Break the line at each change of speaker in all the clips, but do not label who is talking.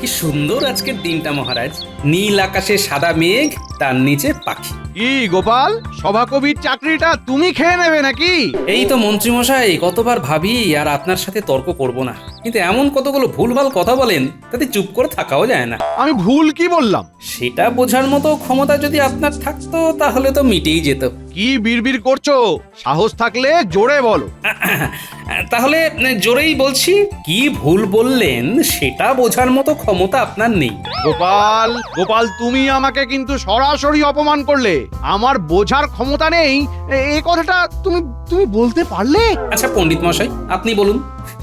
কি সুন্দর আজকের দিনটা মহারাজ। নীল আকাশে সাদা মেঘ, তার নিচে পাখি।
কি গোপাল, সভাকবির চাকরিটা তুমি খেয়ে নেবে নাকি?
এই তো মন্ত্রীমশাই, কতবার ভাবি আর আপনার সাথে তর্ক করব না, কিন্তু এমন কতগুলো ভুলভাল কথা বলেন, তাতে চুপ করে থাকাও যায় না।
আমি ভুল কি বললাম?
সেটা বোঝার মতো ক্ষমতা যদি আপনার থাকতো তাহলে তো মিটেই যেত।
কি বিড়বিড় করছো? সাহস থাকলে জোরে বলো।
তাহলে জোরেই বলছি, কি ভুল বললেন সেটা বোঝার মতো ক্ষমতা আপনার নেই।
গোপাল, গোপাল, তুমি আমাকে কিন্তু সরাসরি অপমান করলে। আমার বোঝার ক্ষমতা নেই এই কথাটা তুমি তুমি বলতে পারলে?
আচ্ছা পণ্ডিত মশাই, আপনি বলুন,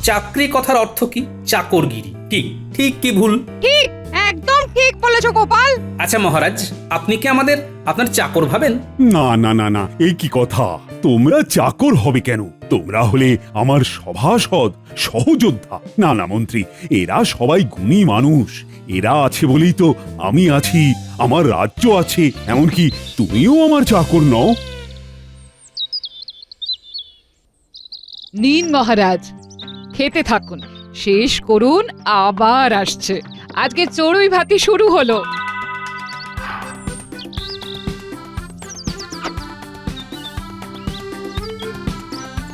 চাকরি কথার অর্থ কি? চাকরগিরি, কি ঠিক কি ভুল?
ঠিক, একদম ঠিক বলেছো গোপাল।
আচ্ছা মহারাজ, আপনি কি আমাদের আপনার চাকর ভাবেন?
না না না না, এই কি কথা? তোমরা চাকর হবে কেন? তোমরা হলে আমার সভাসদ, সহযোদ্ধা। না না মন্ত্রী, এরা সবাই গুণী মানুষ। এরা আছে বলেই তো আমি আছি, আমার রাজ্য আছে। এমনকি তুমিও আমার চাকর নও।
নিন মহারাজ, খেতে থাকুন, শেষ করুন, আবার আসছে। আজকে চড়ুই ভাতি শুরু হলো।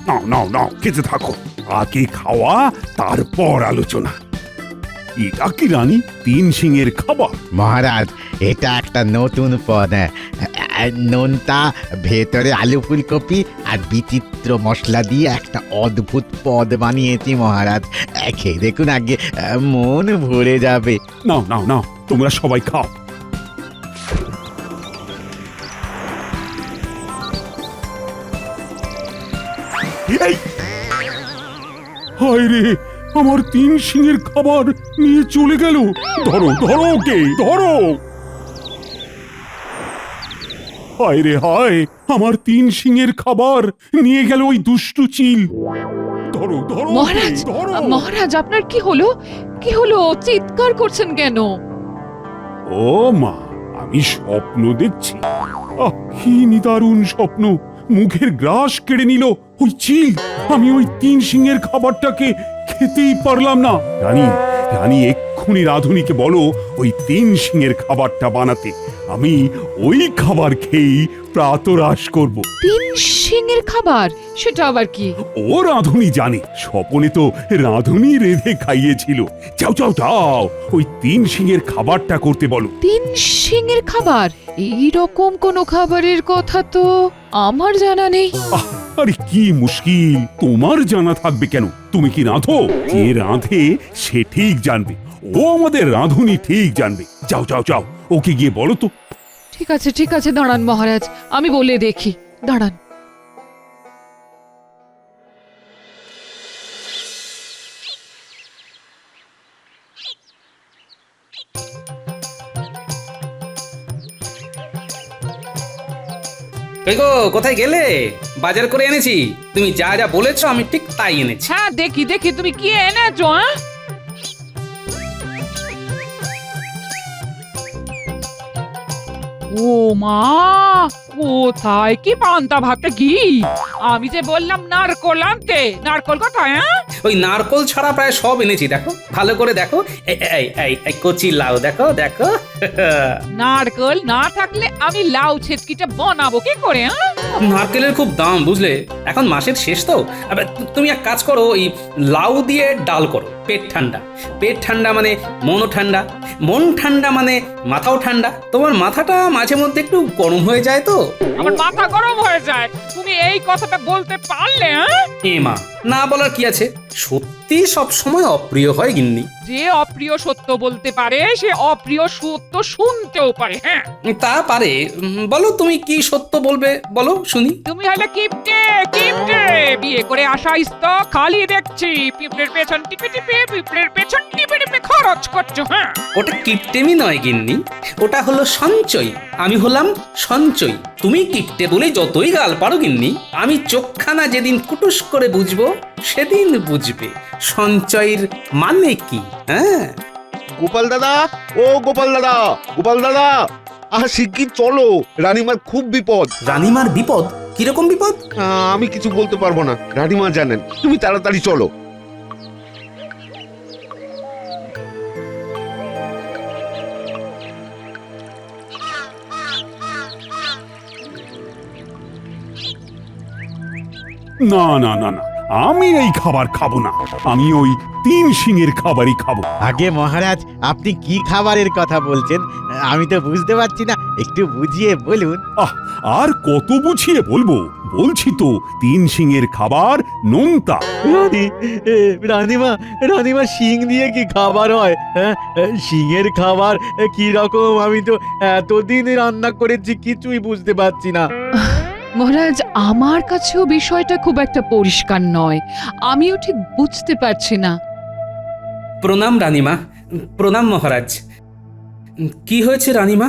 নাও নাও নাও, খেতে থাকো। আগে খাওয়া, তারপর আলোচনা। এটা কি রানী, তিন সিংয়ের খাবার?
মহারাজ, এটা একটা নতুন পদ। নোনতা, ভেতরে আলু ফুলকপি আর বিচিত্র মশলা দিয়ে একটা অদ্ভুত পদ বানিয়েছি মহারাজ। খেয়ে দেখুন, আগে মন ভরে যাবে।
নাও নাও নাও, তোমরা সবাই খাও। এই! হায় রে, আমার তিন সিংহের খাবার নিয়ে চলে গেল। ধরো ধরো, ওকে ধরো। হায় রে হায়, আমার তিন সিংহের খাবার নিয়ে গেল ওই দুষ্টু চিল। ধরো ধরো ওকে,
মহারাজ,
ধরো।
মহারাজ, আপনার কি হলো? কি হলো? চিৎকার করছেন কেন?
ও মা, আমি স্বপ্ন দেখছি। আহ, কি নিদারুণ স্বপ্ন! মুখের গ্রাস কেড়ে নিল ওই চিল। আমি ওই তিন সিংহের খাবারটাকে খেতেই পারলাম না। রানী, রানী এক্ষুনি রাধুনিকে বলো ওই তিন সিংহের খাবারটা বানাতে। আমি ওই খাবার খেয়েই প্রাতরাশ করব।
তিন সিংহের খাবার? সেটা আবার কি?
ও রাধুনি জানে, স্বপনে তো রাধুনি রেঁধে খাইয়েছিল। যাও যাও যাও, ওই তিন সিংহের খাবারটা করতে বলো।
তিন সিংহের খাবার? এই রকম কোনো খাবারের কথা তো আমার জানা নেই।
আহ, আরে কি মুশকিল, তোমার জানা থাকবে কেন? তুমি কি রাঁধো? যে রাঁধে সে ঠিক জানবে। ও আমাদের রাঁধুনি ঠিক জানবে। যাও যাও যাও, ওকে গিয়ে বলো তো।
ঠিক আছে, দাঁড়ান মহারাজ, আমি বলে দেখি, দাঁড়ান।
কই গো, কোথায় গেলে? বাজার করে এনেছি, তুমি যা যা বলেছো আমি ঠিক তাই এনেছি।
হ্যাঁ, দেখি দেখি তুমি কি এনেছো। হ্যাঁ, ও মা, কোথায় কি পান্তা ভাতে ঘি? আমি যে বললাম নারকোল আনতে, নারকোল কোথায়? হ্যাঁ,
ওই নারকোল ছাড়া প্রায় সব এনেছি, দেখো ভালো করে দেখো। এই এই এই এই কচি লাউ দেখো দেখো।
নারকোল না থাকলে আমি লাউ ছেচকিটা বানাবো কি করে? হ্যাঁ,
নারকেলের খুব দাম বুঝলে, এখন মাসের শেষ তো। আবার তুমি এক কাজ করো, ওই লাউ দিয়ে ডাল করো, পেট ঠান্ডা। পেট ঠান্ডা মানে মনও ঠান্ডা, মন ঠান্ডা মানে মাথাও ঠান্ডা। তোমার মাথাটা মাঝে মধ্যে একটু গরম হয়ে যায় তো।
আমার মাথা গরম হয়ে যায়, তুমি এই কথাটা বলতে পারলে? হ্যাঁ,
এ মা, না বলার কি আছে, সত্যি সব সময় অপ্রিয় হয় গিন্নি।
যে অপ্রিয় সত্য বলতে পারে সে অপ্রিয় সত্য শুনতেও পারে। হ্যাঁ,
তা পারে। বলো তুমি কি সত্য বলবে, বলো শুনি।
তুমি হলে কিপটে, কিপটে। বিয়ে করে আসা ইস্তো খালি দেখছি, পিঁপড়ের পেছন টিপে টিপে, পিঁপড়ের পেছন টিপে টিপে খরচ করছো। হ্যাঁ,
ওটা কিপটেমি নয় গিন্নি, ওটা হলো সঞ্চয়। আমি হলাম সঞ্চয়, তুমি কিপটে বলে যতই গাল পারো গিন্নি, আমি চোখখানা যেদিন কুটুস করে বুঝবো সেদিন বুঝবে সঞ্চয়ের মানে কি। হ্যাঁ,
গোপাল দাদা, ও গোপাল দাদা, গোপাল দাদা, শিগগির চলো, রানীমার খুব বিপদ।
রানীমার বিপদ? কিরকম বিপদ?
আমি কিছু বলতে পারবো না, রানীমা জানেন। তুমি তাড়াতাড়ি চলো।
না না না না, আমি এই খাবার খাবো না। আমি ওই 3 সিংয়ের খাবারই খাবো।
আগে মহারাজ, আপনি কি খাবারের কথা বলছেন? আমি তো বুঝতে পারছি না, একটু বুঝিয়ে বলুন।
আহ, আর কত বুঝিয়ে বলবো? বলছি তো, 3 সিংয়ের খাবার নোনতা।
রানীমা শিং দিয়ে কি খাবার হয়? হ্যাঁ, শিঙের খাবার কি রকম? আমি তো এতদিন রান্না করেছি, কিছুই বুঝতে পারছি না।
মহারাজ, আমার কাছেও বিষয়টা খুব একটা পরিষ্কার নয়। আমিও ঠিক বুঝতে পারছি না।
প্রণাম রানীমা, প্রণাম মহারাজ। কি হয়েছে রানীমা?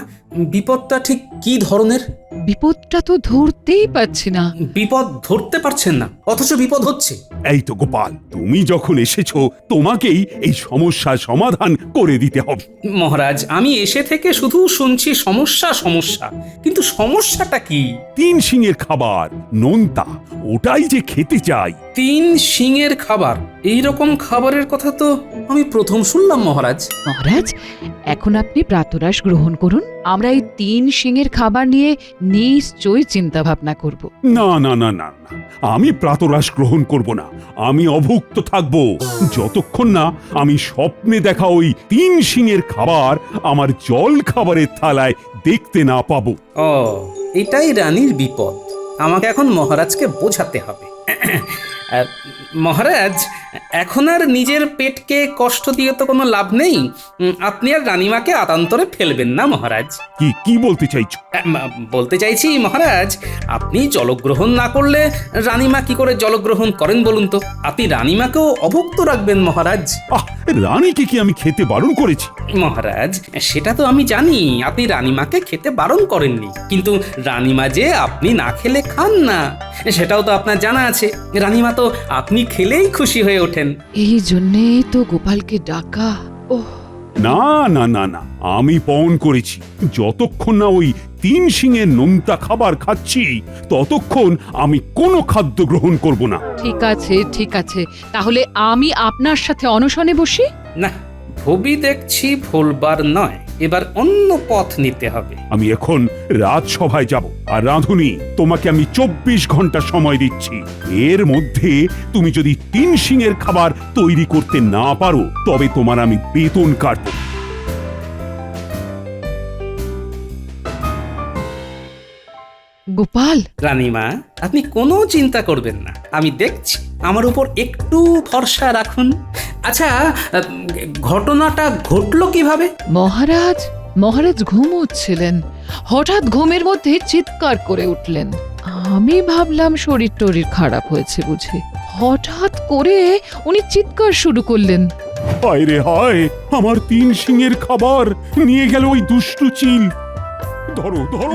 বিপদটা ঠিক কি ধরনের?
বিপদটা তো ধরতেই পারছি না।
বিপদ ধরতে পারছেন না, অথচ বিপদ হচ্ছে।
এই তো গোপাল, তুমি যখন এসেছো তোমাকেই এই সমস্যার সমাধান করে দিতে হবে।
মহারাজ, আমি এসে থেকে শুধু শুনছি সমস্যা সমস্যা, কিন্তু সমস্যাটা কি?
3 সিংয়ের খাবার নোনতা, ওটাই যে খেতে চাই।
3 সিংয়ের খাবার? এই রকম খাবারের কথা তো আমি প্রথম শুনলাম মহারাজ।
মহারাজ, এখন আপনি প্রাতরাশ গ্রহণ করুন। আমরা এই 3 সিংয়ের খাবার নিয়ে নিশ্চয়ই চিন্তা ভাবনা করব।
না না না না না, আমি প্রাতরাশ গ্রহণ করব না। আমি অভুক্ত থাকব যতক্ষণ না আমি স্বপ্নে দেখা ওই 3 সিংয়ের খাবার আমার জল খাবারের থালায় দেখতে না পাবো।
ও, এটাই রানীর বিপদ। আমাকে এখন মহারাজকে বোঝাতে হবে। মহারাজ, এখন আর নিজের পেটকে কষ্ট দিয়ে তো কোনো লাভ নেই। আপনি আর রানীমাকে আতান্তরে ফেলবেন না মহারাজ।
কি কি বলতে চাইছো?
বলতে চাইছি মহারাজ, আপনি জলগ্রহণ না করলে রানীমা কি করে জলগ্রহণ করেন বলুন তো? আপনি রানীমাকেও অভুক্ত রাখবেন মহারাজ।
আহ, রানীকে কি আমি খেতে বারণ করেছি?
মহারাজ, সেটা তো আমি জানি আপনি রানীমাকে খেতে বারণ করেননি, কিন্তু রানীমা যে আপনি না খেলে খান না সেটাও তো আপনার জানা আছে। রানীমা তো আপনি খেলেই খুশি হয়ে ওঠেন।
এই জন্যেই তো গোপালকে ডাকা। ওহ,
না না না না, আমি পণ করেছি যতক্ষণ না ওই 3 সিংয়ের নোনতা খাবার খাচ্ছি ততক্ষণ আমি কোনো খাদ্য গ্রহণ করব না।
ঠিক আছে ঠিক আছে, তাহলে আমি আপনার সাথে অনশনে বসি।
না, ভবি দেখছি ভুলবার নয়, এবার অন্য পথ নিতে হবে।
আমি এখন রাজসভায় যাব, আর রাঁধুনি তোমাকে আমি 24 ঘন্টা সময় দিচ্ছি। এর মধ্যে তুমি যদি 3 সিংয়ের খাবার তৈরি করতে না পারো তবে তোমার আমি বেতন কাটব।
গোপাল,
রানীমা, আপনি কোনো চিন্তা করবেন না, আমি দেখছি। আমার উপর একটু ভরসা রাখুন। আচ্ছা, ঘটনাটা ঘটলো কিভাবে?
মহারাজ ঘুমোচ্ছিলেন। হঠাৎ ঘুমের মধ্যে চিৎকার করে উঠলেন। আমি ভাবলাম শরীর টরীর খারাপ হয়েছে বুঝি। হঠাৎ করে উনি চিৎকার শুরু করলেন।
হায় রে হায়, আমার 3 সিংয়ের খাবার নিয়ে গেল ওই দুষ্টু চিল। ধরো ধরো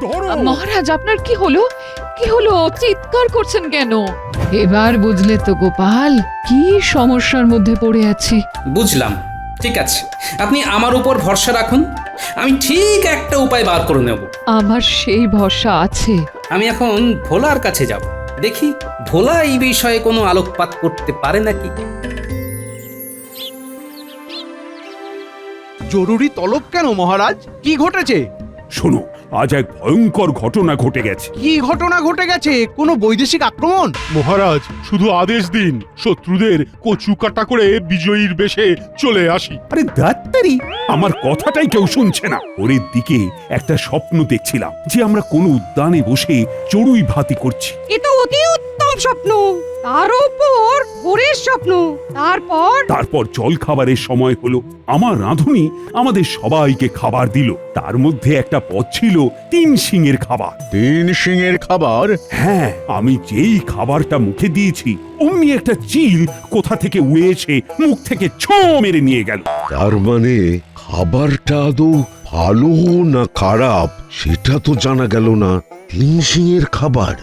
ধরো।
মহারাজ, আপনার কি হলো? কি হলো? চিৎকার করছেন কেন? এবার বুঝলে তো গোপাল, কি সমস্যার মধ্যে পড়ে আছি।
বুঝলাম, ঠিক আছে, আপনি আমার উপর ভরসা রাখুন, আমি ঠিক একটা উপায় বার করে নেব।
আমার সেই ভরসা আছে।
আমি এখন ভোলার কাছে যাব, দেখি ভোলা এই বিষয়ে কোনো আলোকপাত করতে পারে নাকি।
জরুরি তলব কেন মহারাজ? কি ঘটেছে?
শোনো, আজ এক ভয়ঙ্কর ঘটনা ঘটে গেছে।
কি ঘটনা ঘটে গেছে? কোনো বৈদেশিক আক্রমণ?
মহারাজ, শুধু আদেশ দিন, শত্রুদের কচু কাটা করে বিজয়ীর বেশে চলে আসি।
আরে দাত্তারি, আমার কথাটাই কেউ শুনছে না। ওরের দিকে একটা স্বপ্ন দেখছিলাম যে আমরা কোন উদ্যানে বসে চড়ুই ভাতি করছি।
এ তো অতি উত্তম স্বপ্ন, তার উপর ভোরের স্বপ্ন।
তারপর জল খাবারের সময় হলো। আমার রাঁধুনি আমাদের সবাইকে খাবার দিল। তার মধ্যে একটা পদ ছিল 3 সিংয়ের খাবার।
3 সিংয়ের খাবার?
হ্যাঁ, আমি যেই খাবারটা মুখে দিয়েছি অমনি একটা চিল কোথা থেকে উড়ে এসে মুখ থেকে ছো মেরে নিয়ে গেল।
তার মানে খাবারটা আদৌ ভালো না খারাপ সেটা তো জানা গেল না। 3 সিংয়ের খাবার?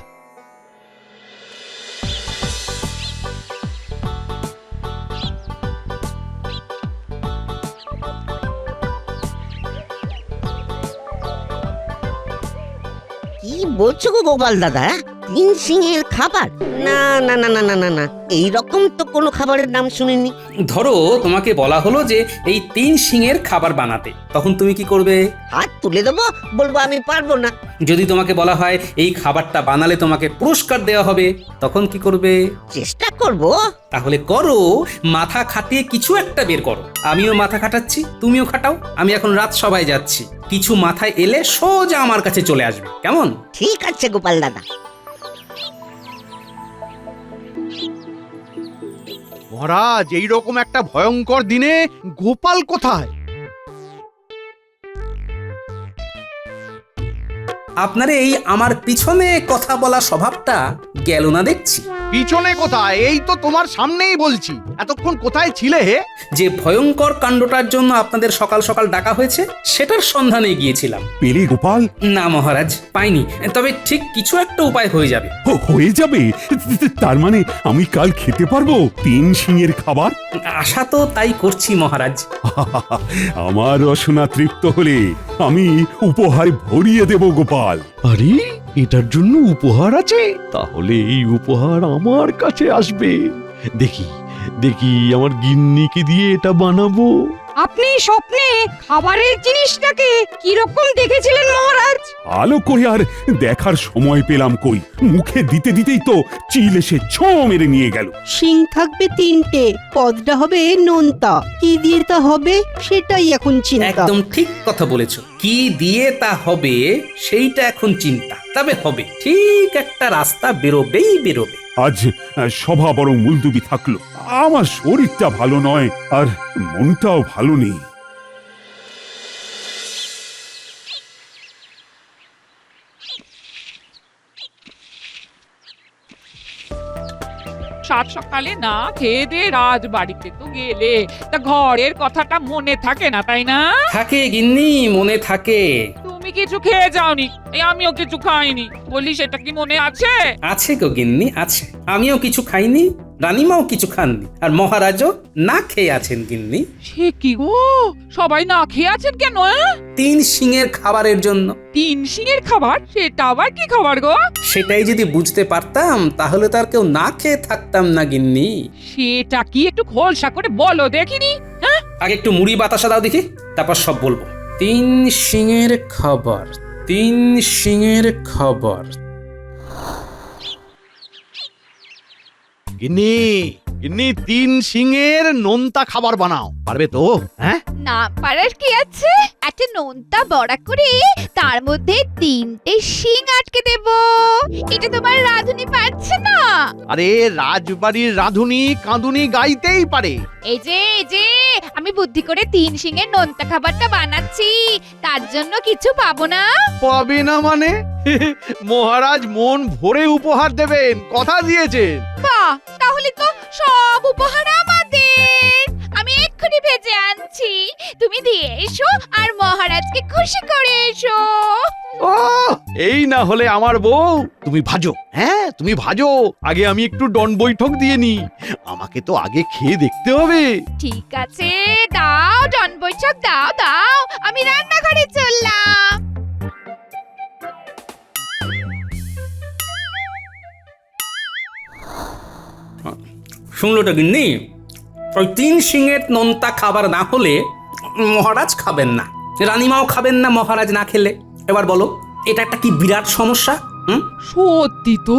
কি বলছো গো গোপাল দাদা? তিন সিংয়ের খাবার? না না না না না না না, এইরকম তো কোনো খাবারের নাম শুনিনি।
ধরো তোমাকে বলা হলো যে এই 3 শিঙের খাবার বানাতে, তখন তুমি কি করবে?
হাত তুলে দেবো, বলবো আমি পারবো না।
যদি তোমাকে বলা হয় এই খাবারটা বানালে তোমাকে পুরস্কার দেওয়া হবে, তখন কি করবে?
চেষ্টা করব।
তাহলে করো, মাথা খাটিয়ে কিছু একটা বের করো। আমিও মাথা খাটাচ্ছি, তুমিও খাটাও। আমি এখন রাজসভায় যাচ্ছি, কিছু মাথায় এলে সোজা আমার কাছে চলে আসবে, কেমন?
ঠিক আছে গোপাল দাদা।
মহারাজ, এইরকম একটা ভয়ঙ্কর দিনে গোপাল কোথায়?
আপনার এই আমার পিছনে কথা বলা স্বভাবটা গেল না দেখছি।
পিছনে কোথায়? এই তো তোমার সামনেই বলছি। এতক্ষণ কোথায় ছিলে হে?
যে ভয়ঙ্কর কাণ্ডটার জন্য আপনাদের সকাল সকাল ডাকা হয়েছে সেটার সন্ধানে গিয়েছিলাম।
পেলে গোপাল?
না মহারাজ, পাইনি, তবে ঠিক কিছু একটা উপায় হয়ে যাবে।
হয়ে যাবে? তার মানে আমি কাল খেতে পারবো 3 সিংয়ের খাবার?
আশা তো তাই করছি মহারাজ।
আমার রসনা তৃপ্ত হলে আমি উপহার ভরিয়ে দেব গোপাল।
আরে, এটার জন্য উপহার আছে? তাহলে এই উপহার আমার কাছে আসবে। দেখি দেখি আমার গিন্নিকে দিয়ে এটা বানাবো।
আপনি স্বপ্নে খাবারের জিনিসটাকে কিরকম দেখেছিলেন মহারাজ?
আলো করে আর দেখার সময় পেলাম কই, মুখে দিতে দিতেই তো চিল এসে ছো মেরে নিয়ে গেল।
শিং থাকবে 3টে, পদটা হবে নোনতা। কি দিয়ে তা হবে সেটাই এখন চিন্তা।
একদম ঠিক কথা বলেছো, কি দিয়ে তা হবে সেইটা এখন চিন্তা। তবে হবে, ঠিক একটা রাস্তা বেরোবেই বেরোবে।
আজ সভা বরং মুলতুবি থাকলো। আমার শরীরটা ভালো নয় আর মনটাও ভালো নেই।
সাত সকালে না খেয়ে দে রাজবাড়িতে তো গেলে, তা ঘরের কথাটা মনে থাকে না, তাই না?
থাকে গিন্নি, মনে থাকে।
তুমি কিছু খেয়ে যাওনি, এই আমিও কিছু খাইনি, বলি সেটা কি মনে আছে?
আছে গো গিন্নি, আছে। আমিও কিছু খাইনি, রানীমাও কিছু খাননি, আর মহারাজও না খেয়ে আছেন গিন্নি।
সে কি গো, সবাই না খেয়ে আছেন কেন?
3 সিংয়ের খাবারের জন্য।
3 সিংয়ের খাবার? সেটা আবার কি খাবার গো?
সেটাই যদি বুঝতে পারতাম তাহলে তার কেউ না খেয়ে থাকতাম না গিন্নি।
সেটা কি একটু খোলসা করে বলো দেখিনি। হ্যাঁ,
আগে একটু মুড়ি বাতাসা দাও দেখি, তারপর সব বলবো। 3 সিংয়ের খাবার, 3 সিংয়ের খাবার।
গিন্নি, গিন্নি, 3 সিংয়ের নোনতা খাবার বানাও। পারবে তো? হ্যাঁ,
না পারার কি আছে, একটা নোনতা বড়া করে তার মধ্যে 3টে শিং আটকে দেব। এটা তোমার রাঁধুনি পারছে না?
আরে রাজবাড়ির রাঁধুনি কাঁদুনি গাইতেই পারে।
এই যে আমি বুদ্ধি করে 3 শিঙের নোনতা খাবারটা বানাচ্ছি, তার জন্য কিছু পাবো না?
পাবে না মানে? মহারাজ মন ভরে উপহার দেবেন, কথা দিয়েছেন।
বাহ, তাহলে তো সব উপহার আমাদের। আমি এক্ষুনি ভেজে আনছি, তুমি দিয়ে এসো আর মহারাজকে খুশি করে এসো।
ও, এই না হলে আমার বউ। তুমি ভাজো, হ্যাঁ তুমি ভাজো। আগে আমি একটু ডন বৈঠক দিয়ে নি, আমাকে তো আগে খেয়ে দেখতে হবে।
ঠিক আছে, দাও ডন বৈঠক, দাও দাও, আমি রান্নাঘরে চললাম।
শুনলোটা গিন্নি, ওই 3 সিংয়ের নোনতা খাবার না হলে মহারাজ খাবেন না, রানীমাও খাবেন না মহারাজ না খেলে। এবার বলো, এটা একটা কি বিরাট সমস্যা?
সত্যি তো,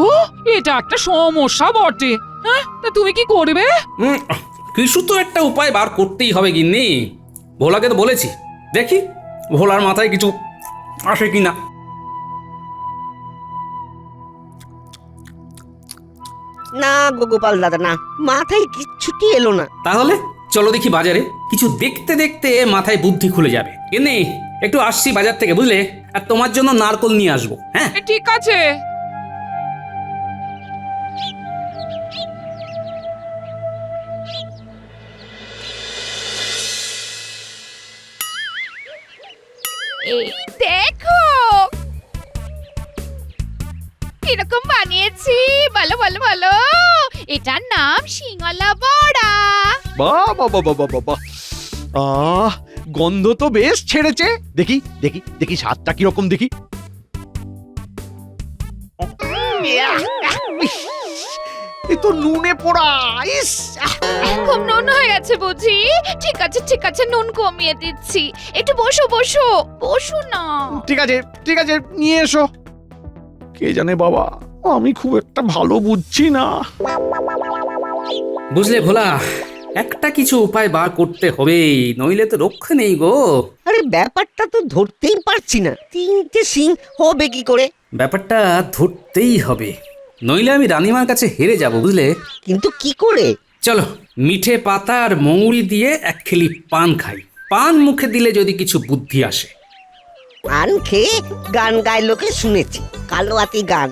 এটা একটা সমস্যা বটে। হ্যাঁ, তা তুমি কি করবে?
কিছু তো একটা উপায় বার করতেই হবে গিন্নি। ভোলাকে তো বলেছি, দেখি ভোলার মাথায় কিছু আসে কিনা।
না গো গোপাল দাদা, না, মাথায় কিচ্ছুটি এলো না।
তাহলে চলো দেখি বাজারে, কিছু দেখতে দেখতে মাথায় বুদ্ধি খুলে যাবে। গিন্নি, একটু আসছি বাজার থেকে, বুঝলে? আর তোমার জন্য নারকল নিয়ে আসবো। হ্যাঁ,
ঠিক আছে।
এই দেখো কিরকম বানিয়েছি, বলো বলো বলো। এটার নাম শিঙলা বড়া।
বাহ বাহ বাহ বাহ বাহ বাহ। গন্ধ তো বেশ ছেড়েছে। দেখি দেখি দেখি স্বাদটা কিরকম দেখি। এ তো নুনে পোড়া, ইস
খুব নুন হয়ে গেছে বুঝি? ঠিক আছে ঠিক আছে, নুন কমিয়ে দিচ্ছি। একটু বসো বসো বসো না।
ঠিক আছে ঠিক আছে, নিয়ে এসো। কে জানে বাবা, আমি খুব একটা ভালো বুঝছি না।
বুঝলে ভোলা, একটা কিছু উপায় বার করতে হবে, নইলে তো রক্ষা নেই গো।
আরে ব্যাপারটা তো ধরতেই পারছি না, তিনটে সিং হবে কি করে?
ব্যাপারটা ধরতেই হবে, নইলে আমি রানীমার কাছে হেরে যাব, বুঝলে।
কিন্তু কি করে?
চলো, মিঠে পাতা আর মৌরি দিয়ে এক খেলি পান খাই। পান মুখে দিলে যদি কিছু বুদ্ধি আসে।
পান খেয়ে গান গায় লোকে শুনেছি, কালোয়াতি গান।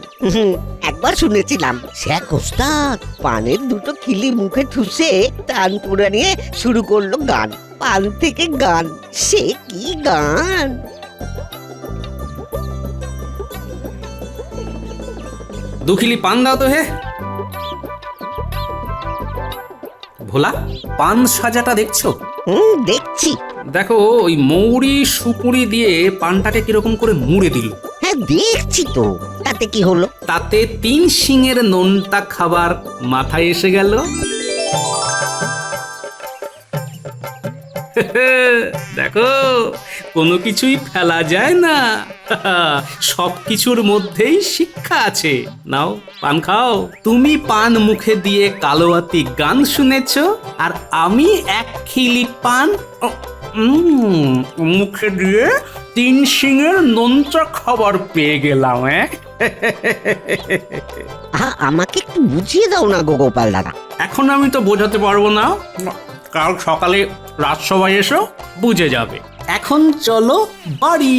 একবার শুনেছিলাম শেখ ওস্তাদ পানের দুটো খিলি মুখে ঠুসে টান পুরা নিয়ে শুরু করলো গান। পান থেকে গান, সে কি গান!
দুখিলি পান দাও তো হে। ভোলা, পান সাজাটা দেখছো?
দেখছি।
দেখো, ওই মৌরি সুপুরি দিয়ে পানটাকে কিরকম করে মুড়ে দিল।
হ্যাঁ দেখছি তো, তাতে কি হলো?
তাতে 3 শিঙের নোনতা খাবার মাথায় এসে গেল। দেখো, কোনো কিছুই ফেলা যায় না। সব কিছুর মধ্যেই শিক্ষা আছে। নাও, পান খাও। তুমি পান মুখে দিয়ে কালোয়াতি গান শুনেছো, আর আমি এক খিলি পান মুখে দিয়ে 3 শিঙের নোনতা খাবার পেয়ে গেলাম।
আমাকে একটু বুঝিয়ে দাও না গো গোপাল দাদা।
এখন আমি তো বোঝাতে পারবো না, কাল সকালে রাজসভায় এসো, বুঝে যাবে। এখন চলো বাড়ি।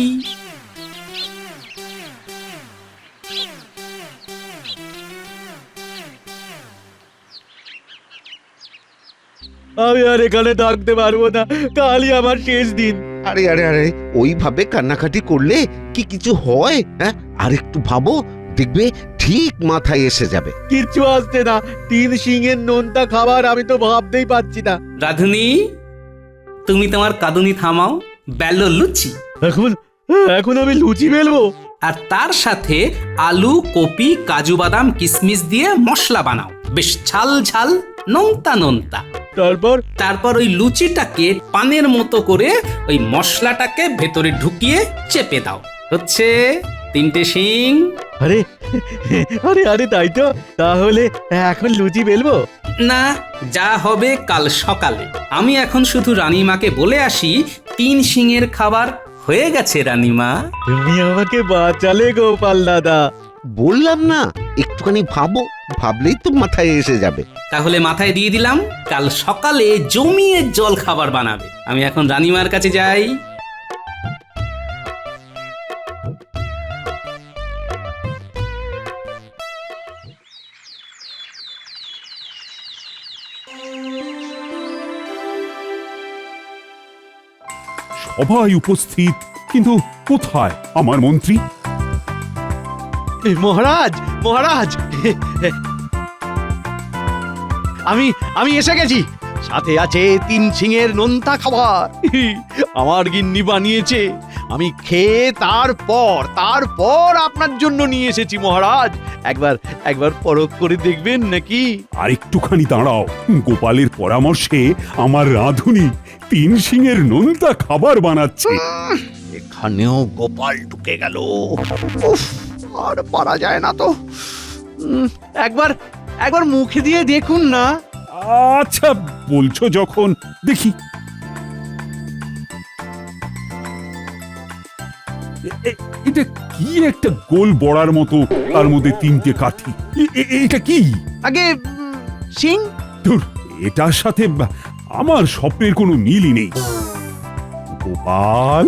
আমি আর এখানে থাকতে পারবো না, কালই আমার শেষ দিন।
আরে আরে আরে, ওইভাবে কান্নাকাটি করলে কি কিছু হয়? হ্যাঁ, আর একটু ভাবো, দেখবে ঠিক মাথায় এসে যাবে।
কিচ্ছু আসছে না, 3 শিঙের নোনতা খাবার আমি তো ভাবতেই পাচ্ছি না।
রাধুনি, তুমি তোমার কাঁদুনি থামাও, বেলো লুচি।
এখন এখন আমি লুচি বেলবো?
আর তার সাথে আলু, কপি, কাজু বাদাম, কিশমিশ দিয়ে মশলা বানাও, বেশ ঝাল ঝাল, নোনতা নোনতা। তারপর ওই লুচিটাকে পানের মতো করে ওই মশলাটাকে ভেতরে ঢুকিয়ে চেপে দাও। হচ্ছে 3টে শিং।
আরে আরে আরে, তাই তো। তাহলে এখন লুচি বেলবো?
না, যা হবে কাল সকালে। আমি এখন শুধু রানীমাকে বলে আসি 3 শিঙের খাবার হয়ে গেছে। রানীমা,
তুমি আমাকে বাঁচালে গোপাল দাদা।
বললাম না, একটুখানি ভাবো, ভাবলেই তো মাথায় এসে যাবে।
তাহলে মাথায় দিয়ে দিলাম, কাল সকালে জমিয়ে জল খাবার বানাবে। আমি এখন রানীমার কাছে যাই।
সবাই উপস্থিত, কিন্তু কোথায় আমার মন্ত্রী?
মহারাজ মহারাজ, আমি এসে গেছি। সাথে আছে 3 শিঙের নোনতা খাবার, আমার গিন্নি বানিয়েছে। আমি খেয়ে তারপর আপনার জন্য নিয়ে এসেছি মহারাজ। একবার পরখ করে দেখবেন নাকি?
আর একটুখানি দাঁড়াও, গোপালের পরামর্শে আমার রাঁধুনি 3 শিঙের নোনতা খাবার বানাচ্ছে।
এখানেও গোপাল ঢুকে গেল। উফ, আর পারা যায় না তো। একবার মুখে দিয়ে দেখুন না।
আচ্ছা, বলছো যখন, দেখি। এটা কি একটা গোল বড়ার মতো, তার মধ্যে 3টে কাঠি। এটা কি?
আগে সিং।
ধুর, এটার সাথে আমার স্বপ্নের কোনো মিলই নেই। গোপাল,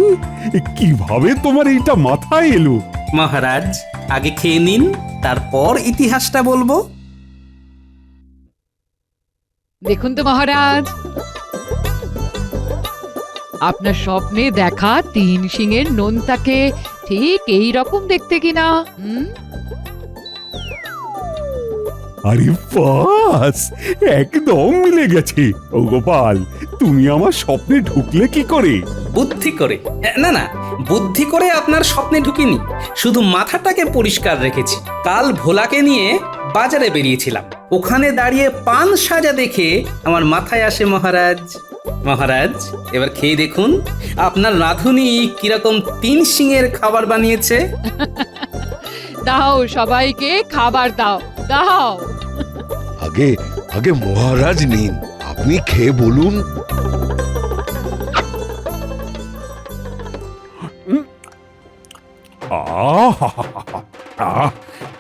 কিভাবে তোমার এটা মাথায় এলো?
মহারাজ, আগে খেয়ে নিন, তারপর ইতিহাসটা বলবো।
দেখুন তো মহারাজ, আপনার স্বপ্নে দেখা 3 শিঙের নোনতাকে ঠিক এই রকম দেখতে কিনা?
আরে বাস, একদম মিলে গেছে। ও গোপাল, তুমি আমার স্বপ্নে ঢুকলে কি করে?
বুদ্ধি করে। না না, বুদ্ধি করে আপনার স্বপ্নে ঢুকিনি, শুধু মাথাটাকে পরিষ্কার রেখেছি। কাল ভোলাকে নিয়ে বাজারে বেরিয়েছিলাম, ওখানে দাঁড়িয়ে পান সাজা দেখে আমার মাথায় আসে মহারাজ, মহারাজ এবার খেয়ে দেখুন আপনার রাঁধুনি কিরকম 3 শিঙের খাবার বানিয়েছে।
দাও সবাইকে খাবার দাও, দাও।
আগে আগে মহারাজ নিন, আপনি খেয়ে বলুন।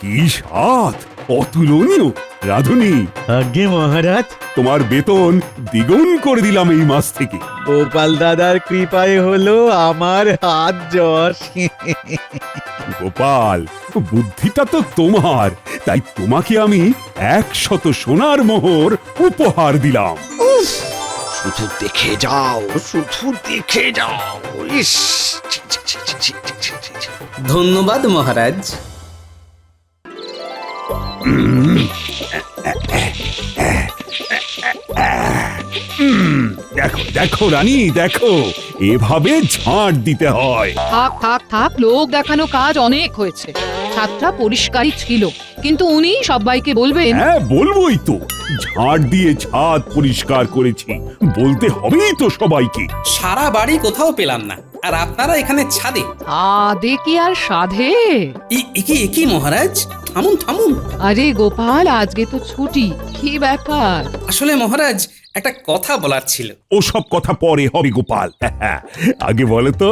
কি স্বাদ, অতুলনীয়। রাধুনি,
আগে মহারাজ,
তোমার বেতন দ্বিগুণ করে দিলাম এই মাস থেকে।
গোপাল দাদার কৃপায় হলো আমার হাত যশ।
গোপাল, বুদ্ধিটা তো তোমার, তাই তোমাকে আমি 100 সোনার মোহর উপহার দিলাম।
শুধু দেখে যাও, শুধু দেখে যাও। ইস, ছি, ছি, ছি, ছি, ছি, ছি, ছি, ছি।
ধন্যবাদ মহারাজ।
দেখো দেখো রানী, দেখো এভাবে ঝাঁট দিতে হয়।
থাক থাক থাক, লোক দেখানো কাজ অনেক হয়েছে। ছাদটা পরিষ্কারই ছিল, কিন্তু উনি সবাইকে বলবেন।
হ্যাঁ বলবোই তো, ঝাঁট দিয়ে ছাদ পরিষ্কার করেছি, বলতে হবেই তো সবাইকে।
সারা বাড়ি কোথাও পেলাম না, আর আপনারা এখানে ছাদে।
আদে কি আর সাধে?
একই মহারাজ, থামুন থামুন।
আরে গোপাল, আজকে তো ছুটি, কি ব্যাপার?
আসলে মহারাজ একটা কথা বলার ছিল।
ওসব কথা পরে হবে গোপাল, আগে বলো তো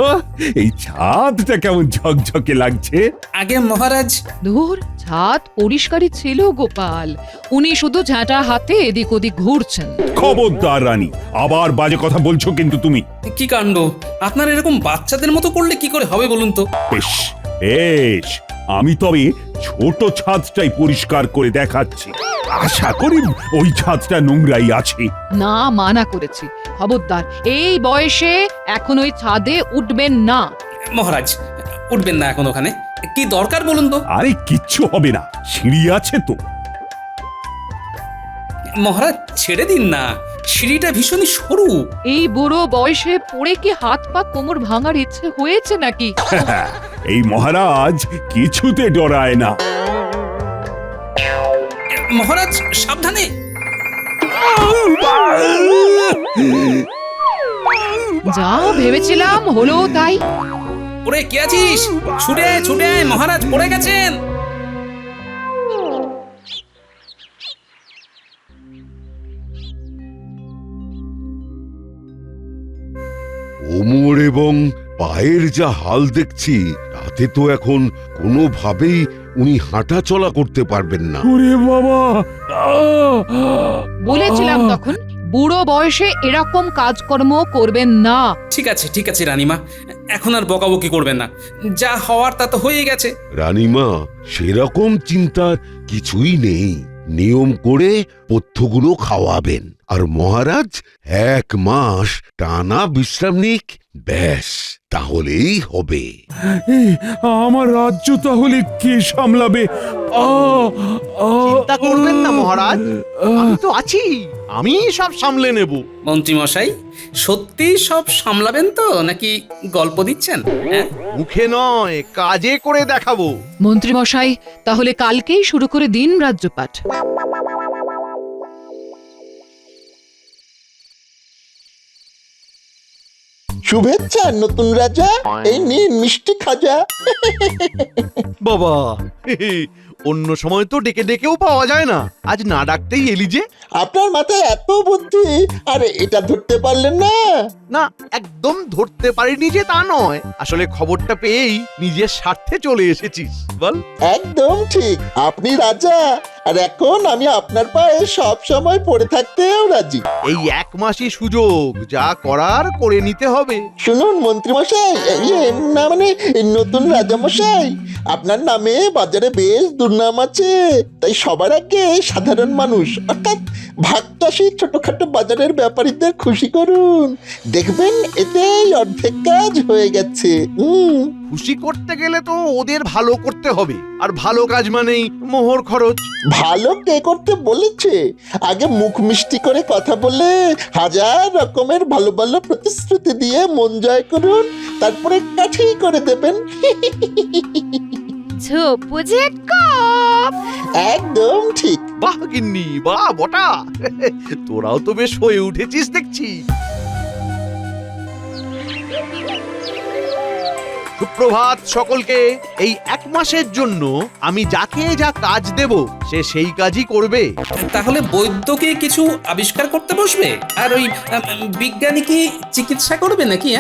এই ছাদটা কেমন ঝকঝকে লাগছে।
আগে মহারাজ,
ধুর, ছাদ পরিষ্কারই ছিল গোপাল, উনি শুধু ঝাঁটা হাতে এদিক ওদিক ঘুরছেন।
খবরদার রানী, আবার বাজে কথা বলছো কিন্তু তুমি।
কি কাণ্ড, আপনার এরকম বাচ্চাদের মতো করলে কি করে হবে বলুন তো।
বেশ বেশ, আমি তবে ছোট ছাদটাই পরিষ্কার করে দেখাচ্ছি। আশা করি ওই ছাদটা নোংরাই আছে।
না, মানা করেছি, খবরদার, এই বয়সে এখন ওই ছাদে উঠবেন না।
মহারাজ উঠবেন না এখন ওখানে, কি দরকার বলুন তো।
আরে কিচ্ছু হবে না, সিঁড়ি আছে তো।
মহারাজ ছেড়ে দিন না, সিঁড়িটা ভীষণই সরু।
এই বুড়ো বয়সে পড়ে কি হাত পা কোমর ভাঙার ইচ্ছে হয়েছে নাকি?
এই মহারাজ কিছুতে ডরায় না।
মহারাজ সাবধানে।
যা ভেবেছিলাম হলো তাই।
ওরে কে আছিস, ছুটে আয়, ছুটে আয়, মহারাজ পড়ে গেছেন।
ওমর এবং পায়ের যা হাল দেখছি, তাতে তো এখন কোনোভাবেই উনি হাঁটা চলা করতে পারবেন না।
ওরে বাবা,
বলেছিলাম তখন, বুড়ো বয়সে এরকম কাজকর্ম করবেন না।
ঠিক আছে রানীমা, এখন আর বকাবকি করবেন না, যা হওয়ার তা তো হয়ে গেছে।
রানীমা, সেরকম চিন্তার কিছুই নেই। নিয়ম করে পথ্যগুলো খাওয়াবেন, আর মহারাজ 1 মাস টানা বিশ্রাম নিক, ব্যাস তাহলেই হবে।
আমার রাজ্য তাহলে কে সামলাবে?
চিন্তা করবেন না মহারাজ, আমি তো আছি, আমি সব সামলে নেব।
মন্ত্রী মশাই, সত্যি সব সামলাবেন তো, নাকি গল্প দিচ্ছেন? হ্যাঁ,
মুখে নয়, কাজে করে দেখাবো।
মন্ত্রী মশাই, তাহলে কালকেই শুরু করে দিন রাজ্যপাঠ।
শুভেচ্ছা নতুন রাজা, এই নিন মিষ্টি খাজা।
বাবা, অন্য সময় তো ডেকে ডেকেও পাওয়া যায় না, আজ না ডাকতেই এলি যে?
আপনার মাথায় এত বুদ্ধি, আরে এটা ধরতে পারলেন না?
না, একদম ধরতে পারিনি যে তা নয়, আসলে খবরটা পেয়েই নিজের স্বার্থে চলে এসেছিস, বল।
একদম ঠিক, আপনি রাজা, আর এখন আমি আপনার পায়ে সব সময় পড়ে থাকতেও রাজি।
এই 1 মাসই সুযোগ, যা করার করে নিতে হবে।
শুনুন মন্ত্রী মশাই, না মানে নতুন রাজা মশাই, আপনার নামে বাজারে বেশ দুর্নাম আছে, তাই সবার আগে সাধারণ মানুষ অর্থাৎ ভাগ চাষি ছোটখাটো বাজারের ব্যাপারীদের খুশি করুন, দেখবেন এতেই অর্ধেক কাজ হয়ে গেছে।
খুশি করতে গেলে তো ওদের ভালো করতে হবে, আর ভালো কাজ মানেই মোহর খরচ।
ভালো কে করতে বলেছে? আগে মুখ মিষ্টি করে কথা বলে হাজার রকমের ভালো ভালো প্রতিশ্রুতি দিয়ে মন জয় করুন, তারপরে কাঠি করে দেবেন।
ঝোপ বুঝে কপ।
একদম ঠিক।
বাহ গিন্নি, বাহ বটা, তোরাও তো বেশ হয়ে উঠেছিস দেখছি। সুপ্রভাত সকলকে। এই 1 মাসের জন্য আমি যাকে যা কাজ দেব সে সেই কাজই করবে।
তাহলে বৈদ্যকে কিছু আবিষ্কার করতে বসবে, আর ওই বিজ্ঞানী কি চিকিৎসা করবে নাকি?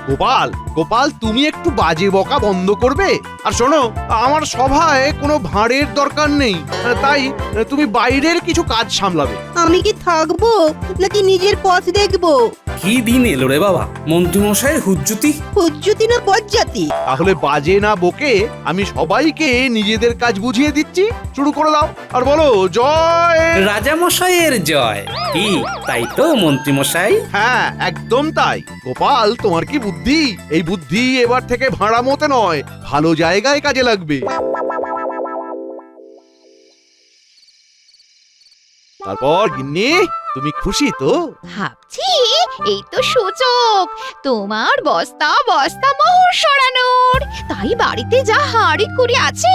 গোপাল, গোপাল তুমি একটু বাজে বকা বন্ধ করবে? আর শোনো, আমার সভায় কোনো ভাঁড়ের দরকার নেই, তাই তুমি বাইরের কিছু কাজ সামলাবে।
আমি কি থাকবো নাকি নিজের পথ দেখবো?
কি দিন এলো রে বাবা, মন্ত্রীমশাইয়ের হুজ্জুতি।
হুজ্জুতি না বজ্জাতি?
তাহলে বাজে না বকে আমি সবাইকে নিজেদের কাজ বুঝিয়ে দিচ্ছি। শুরু করে দাও আর বলো জয়
রাজামশাইয়ের জয়। কি তাই তো মন্ত্রীমশাই?
হ্যাঁ, একদম তাই। গোপাল, তোমার কি বুদ্ধি! এই বুদ্ধি এবার থেকে ভাড়া মতে নয়, ভালো জায়গায় কাজে লাগবে। তারপর গিন্নি, তুমি খুশি তো?
ভাবছি এই তো সুযোগ তোমার বস্তা বস্তা মোহর সরানোর। তাই বাড়িতে যা হাঁড়ি কুড়ি আছে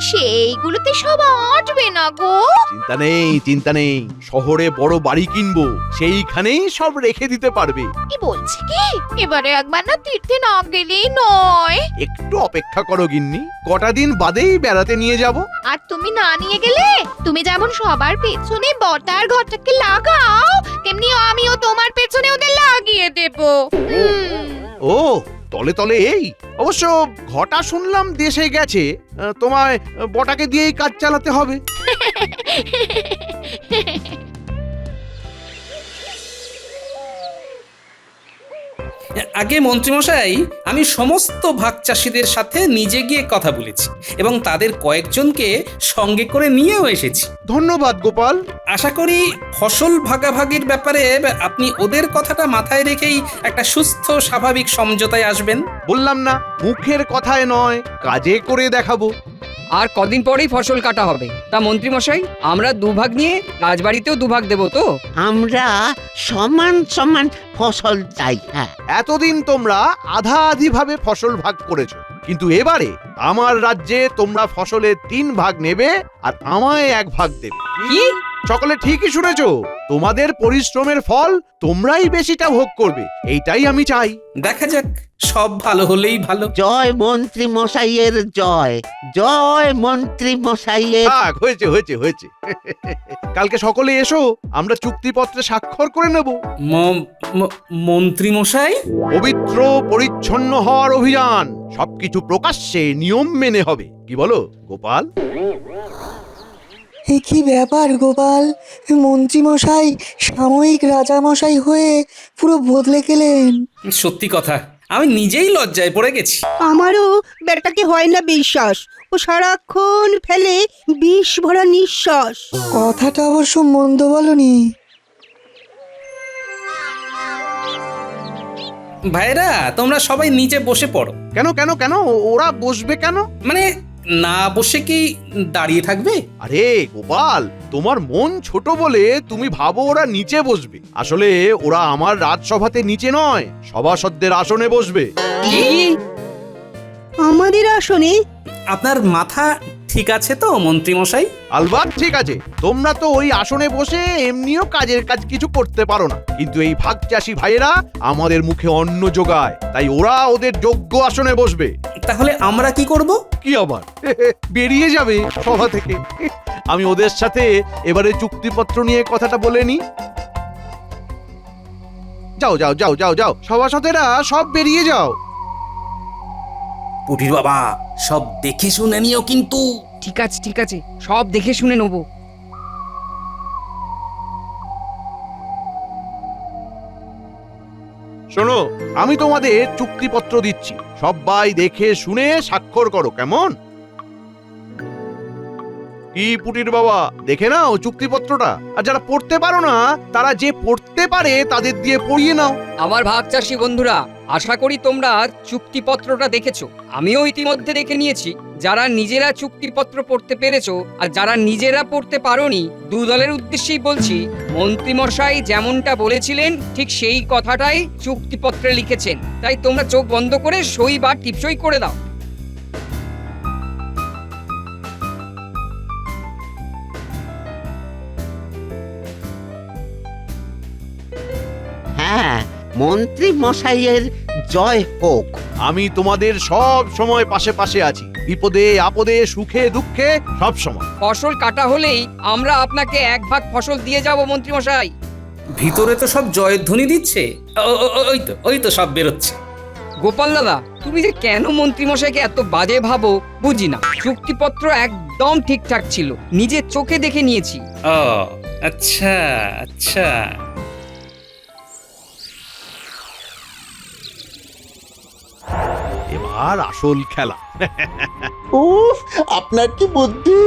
সেইগুলোতে সব আটবে না গো।
চিন্তা নেই, চিন্তা নেই, শহরে বড় বাড়ি কিনবো, সেইখানেই সব রেখে দিতে পারবে।
কি বলছি কি, এবারে একবার না তীর্থে না গেলেই নয়।
একটু অপেক্ষা করো গিন্নি, কটা দিন বাদেই বেড়াতে নিয়ে যাব।
আর তুমি না নিয়ে গেলে, তুমি যেমন সবার পেছনে বটার ঘরটাকে লাগাও, তেমনি আমিও তোমার পেছনে ওদের লাগিয়ে দেব।
ও, তলে তলে এই। অবশ্য ঘটা শুনলাম দেশে গেছে, তোমায় বটাকে দিয়েই কাজ চালাতে হবে।
আগে মন্ত্রীমশাই, আমি সমস্ত ভাগ চাষিদের সাথে নিজে গিয়ে কথা বলেছি এবং তাদের কয়েকজনকে সঙ্গে করে নিয়েও এসেছি।
ধন্যবাদ গোপাল।
আশা করি ফসল ভাগাভাগির ব্যাপারে আপনি ওদের কথাটা মাথায় রেখেই একটা সুস্থ স্বাভাবিক সমঝোতায় আসবেন।
বললাম না, মুখের কথায় নয়, কাজে করে দেখাবো।
আর কদিন পরেই ফসল কাটা হবে। তা মন্ত্রী মশাই, আমরা দুভাগ নিয়ে রাজবাড়িতেও দুভাগ দেব তো?
আমরা সমান সমান ফসল চাই। হ্যাঁ,
এতদিন তোমরা আধা আধি ভাবে ফসল ভাগ করেছো, কিন্তু এবারে আমার রাজ্যে তোমরা ফসলের 3 ভাগ নেবে আর আমায় 1 ভাগ দেবে।
কি?
সকলে ঠিকই শুনেছো, তোমাদের পরিশ্রমের ফল তোমরাই বেশিটা ভোগ করবে, এইটাই আমি চাই।
দেখা যাক, সব ভালো হলেই ভালো।
জয় মন্ত্রী মশাইয়ের জয়, জয় মন্ত্রী মশাইয়ের।
থাক, হয়েছে হয়েছে হয়েছে। কালকে সকলে এসো, আমরা চুক্তিপত্রে স্বাক্ষর করে নেব।
মন্ত্রীমশাই,
পবিত্র পরিচ্ছন্ন হওয়ার অভিযান, সবকিছু প্রকাশ্যে নিয়ম মেনে হবে। কি বলো গোপাল?
এ কি ব্যাপার গোপাল, মন্ত্রীমশাই সাময়িক রাজামশাই হয়ে পুরো বদলে গেলেন।
সত্যি কথা, আমি নিজেই লজ্জায় পড়ে গেছি।
আমারও বেটাকে হয় না বিশ্বাস, ও সারাক্ষণ ফেলে বিষ ভরা নিঃশ্বাস।
কথাটা অবশ্য মন্দ বলনি।
ভাইরা, তোমরা সবাই নিচে বসে পড়ো।
কেন কেন কেন? ওরা বসবে কেন?
মানে না বসে কি দাঁড়িয়ে থাকবে?
আরে গোপাল, তোমার মন ছোট বলে তুমি ভাবো ওরা নিচে বসবে। আসলে ওরা আমার রাজসভাতে নিচে নয়, সভাসদদের আসনে বসবে।
আমাদের আসনে?
আপনার মাথা ঠিক আছে তো মন্ত্রীমশাই?
আলবাত ঠিক আছে। তোমরা তো ওই আসনে বসে এমনিও কাজের কাজ কিছু করতে পারো না, কিন্তু এই ভাগ চাষি ভাইয়েরা আমাদের মুখে অন্ন যোগায়, তাই ওরা ওদের যোগ্য আসনে বসবে।
তাহলে আমরা কি করব?
কি আবার, বেরিয়ে যাবে সভা থেকে। আমি ওদের সাথে এবারে চুক্তিপত্র নিয়ে কথাটা বলে নি। যাও যাও যাও যাও যাও, সভাসদেরা সব বেরিয়ে যাও।
পুটির বাবা, সব দেখে শুনে নিও কিন্তু।
ঠিক আছে ঠিক আছে, সব দেখে শুনে নেবো।
শোনো, আমি তোমাদের চুক্তিপত্র দিচ্ছি, সবাই দেখে শুনে স্বাক্ষর করো, কেমন? কি পুটির বাবা, দেখে নাও চুক্তিপত্রটা। আর যারা পড়তে পারো না, তারা যে পড়তে পারে তাদের দিয়ে পড়িয়ে নাও।
আমার ভাগ চাষী বন্ধুরা, আশা করি তোমরা চুক্তিপত্রটা দেখেছো। আমিও ইতিমধ্যে দেখে নিয়েছি। যারা নিজেরা চুক্তিপত্র পড়তে পেরেছো আর যারা নিজেরা পড়তে পারোনি, দু দলের উদ্দেশ্যেই বলছি, মন্ত্রীমশাই যেমনটা বলেছিলেন ঠিক সেই কথাটাই চুক্তিপত্রে লিখেছেন। তাই তোমরা চোখ বন্ধ করে সই বা টিপসই করে দাও।
হ্যাঁ, মন্ত্রী মশাইয়ের জয় হোক।
আমি তোমাদের সব সময় পাশে পাশে আছি, বিপদে আপদে সুখে দুঃখে সব সময়।
ফসল কাটা হলেই আমরা আপনাকে 1 ভাগ ফসল দিয়ে যাব মন্ত্রীমশাই।
ভিতরে তো সব জয়ধ্বনি দিচ্ছে। ওই তো সব বেরোচ্ছে।
গোপাল দাদা, তুমি যে কেন মন্ত্রীমশাইকে এত বাজে ভাবো বুঝি না। চুক্তিপত্র একদম ঠিকঠাক ছিল, নিজের চোখে দেখে নিয়েছি।
ও আচ্ছা আচ্ছা।
এবার আসল খেলা।
উফ, আপনার কি বুদ্ধি!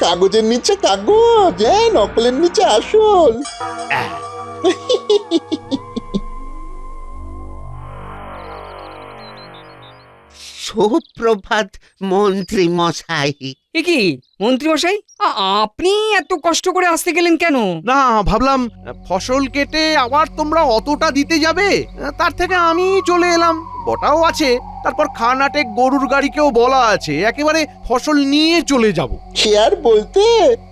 কাগজের নিচে কাগজ, নকলের নিচে আসল।
সুপ্রভাত মন্ত্রী মশাই।
এ কি মন্ত্রীমশাই, আপনি এত কষ্ট করে আসতে গেলেন কেন?
না, ভাবলাম ফসল কেটে আবার তোমরা অতটা দিতে যাবে, তার থেকে আমি চলে এলাম। বটাও আছে, তারপর খানাটে গরুর গাড়িকেও বলা আছে, একেবারে ফসল নিয়ে চলে যাব।
সে আর বলতে,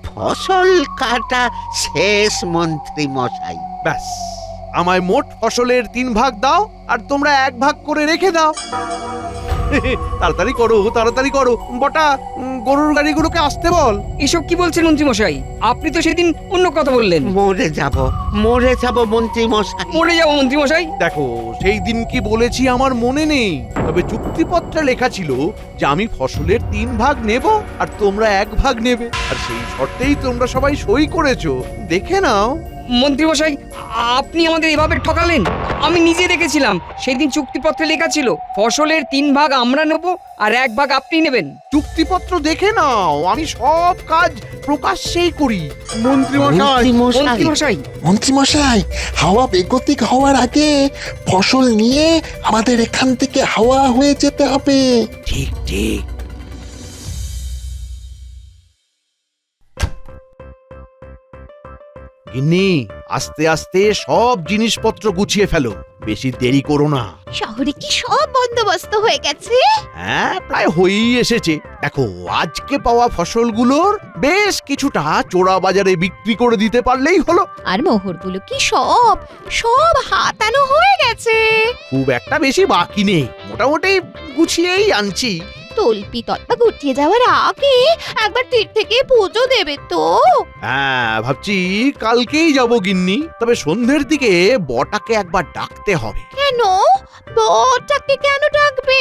ফসল কাটা শেষ মন্ত্রী মশাই।
ব্যাস, আমায় মোট ফসলের 3 ভাগ দাও আর তোমরা 1 ভাগ করে রেখে দাও। তাড়াতাড়ি করো, তাড়াতাড়ি করো। বটা, গরুর গাড়িগুলোকে আসতে বল।
এসব কি বলছেন মন্ত্রীমশাই? আপনি তো সেদিন অন্য কথা বললেন।
মরে যাব মন্ত্রী মশাই।
মরে যাবো মন্ত্রীমশাই?
দেখো, সেই দিন কি বলেছি আমার মনে নেই, তবে চুক্তিপত্রে লেখা ছিল যে আমি ফসলের 3 ভাগ নেব আর তোমরা 1 ভাগ নেবে, আর সেই শর্তেই তোমরা সবাই সই করেছো। দেখে নাও।
মন্ত্রীমশাই, আপনি আমাদের এভাবে ঠকালেন। আমি নিজে দেখেছিলাম, সেই দিন চুক্তিপত্রে লেখা ছিল ফসলের 3 ভাগ আমরা নেব আর 1 ভাগ আপনি নেবেন।
চুক্তিপত্র দেখে নাও, আমি সব কাজ প্রকাশ্যেই করি।
মন্ত্রী মশাই, হাওয়া বেগতিক হওয়ার আগে ফসল নিয়ে আমাদের এখান থেকে হাওয়া হয়ে যেতে হবে।
ঠিক ঠিক। গিন্নি, আস্তে আস্তে সব জিনিসপত্র গুছিয়ে ফেলো, বেশি দেরি করো না।
শহরে কি সব বন্দোবস্ত হয়ে গেছে?
হ্যাঁ, প্রায় হয়েই এসেছে। দেখো, আজকে পাওয়া ফসলগুলোর বেশ কিছুটা চোরা বাজারে বিক্রি করে দিতে পারলেই হলো।
আর মোহরগুলো কি সব সব হাতানো হয়ে গেছে?
খুব একটা বেশি বাকি নেই, মোটামুটি গুছিয়েই আনছি।
তল্পি তল্পা গুটিয়ে যাওয়ার আগে একবার তীর থেকে পুজো দেবে তো?
হ্যাঁ, ভাবছি কালকেই যাব গিন্নি, তবে সন্ধ্যের দিকে বটাকে একবার ডাকতে হবে।
কেন? বটাকে কেন ডাকবে?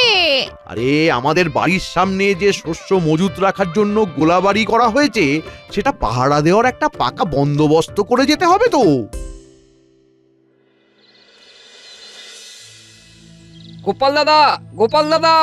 আরে, আমাদের বাড়ির সামনে যে শস্য মজুত রাখার জন্য গোলাবাড়ি করা হয়েছে, সেটা পাহারা দেওয়ার একটা পাকা বন্দোবস্ত করে যেতে হবে তো।
গোপাল দাদা, গোপাল দাদা,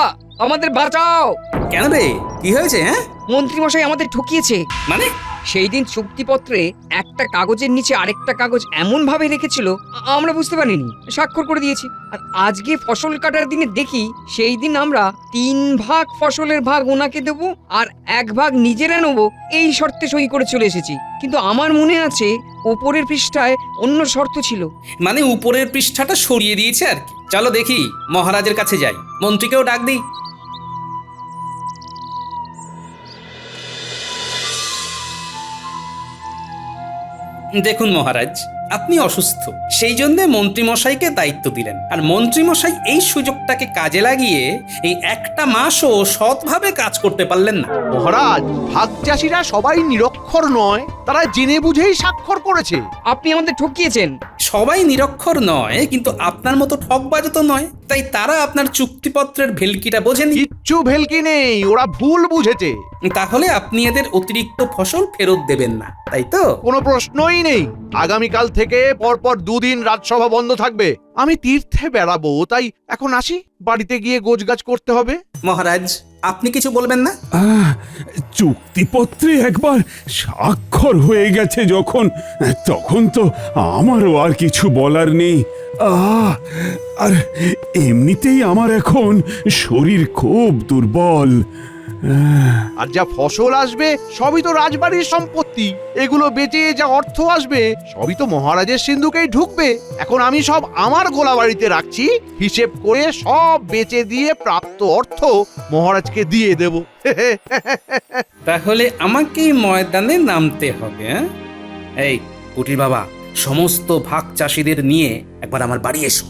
আমাদের বাঁচাও।
কেন রে, কি হয়েছে? হ্যাঁ,
মন্ত্রীমশাই আমাদের ঠকিয়েছে।
মানে?
সেই দিন চুক্তিপত্রে একটা কাগজের নিচে আরেকটা কাগজ এমন ভাবে রেখেছিল আমরা বুঝতে পারিনি, স্বাক্ষর করে দিয়েছি। আর আজকে ফসল কাটার দিনে দেখি সেই দিন আমরা 3 ভাগ ফসলের ভাগ ওনাকে দেবো আর 1 ভাগ নিজেরা নেবো, এই শর্তে সই করে চলে এসেছি। কিন্তু আমার মনে আছে উপরের পৃষ্ঠায় অন্য শর্ত ছিল।
মানে উপরের পৃষ্ঠাটা সরিয়ে দিয়েছে আর কি। চলো দেখি, মহারাজের কাছে যাই, মন্ত্রীকেও ডাক দিই। দেখুন মহারাজ, আপনি অসুস্থ, সেই জন্য মন্ত্রীমশাইকে দায়িত্ব দিলেন। আর মন্ত্রীমশাই এই সুযোগটাকে কাজে লাগিয়ে এই 1 মাসও সৎভাবে কাজ করতে পারলেন না।
মহারাজ, ভাগ চাষিরা সবাই নিরক্ষর নয়, তারা জেনে বুঝেই স্বাক্ষর করেছে।
আপনি আমাদের ঠকিয়েছেন।
সবাই নিরক্ষর নয়, কিন্তু আপনার মতো ঠকবাজ তো নয়। তাই তারা আপনার চুক্তিপত্রের ভেলকিটা বোঝেনি।
কিচ্ছু ভেলকি নেই, ওরা ভুল বুঝেছে।
তাহলে আপনি এদের অতিরিক্ত ফসল ফেরত দেবেন না, তাই তো?
কোনো প্রশ্নই নেই। আগামীকাল থেকে পরপর 2 দিন রাজসভা বন্ধ থাকবে। আমি তীর্থে বেড়াবো, তাই এখন আসি, বাড়িতে গিয়ে গোছগাছ করতে হবে।
মহারাজ, আপনি কিছু বলবেন না?
চুক্তিপত্রে একবার স্বাক্ষর হয়ে গেছে যখন, তখন তো আমারও আর কিছু বলার নেই। আর এমনিতেই আমার এখন শরীর খুব দুর্বল।
আর যা ফসল আসবে সবই তো রাজবাড়ির সম্পত্তি। এগুলো বেচে যা অর্থ আসবে সবই তো মহারাজের সিন্ধুকেই ঢুকবে। এখন আমি সব আমার গোলাবাড়িতে রাখছি, হিসেব করে সব বেচে দিয়ে প্রাপ্ত অর্থ মহারাজকে দিয়ে দেব।
তাহলে আমাকেই ময়দানে নামতে হবে। এই পুটির বাবা, সমস্ত ভাগ চাষিদের নিয়ে একবার আমার বাড়ি এসো।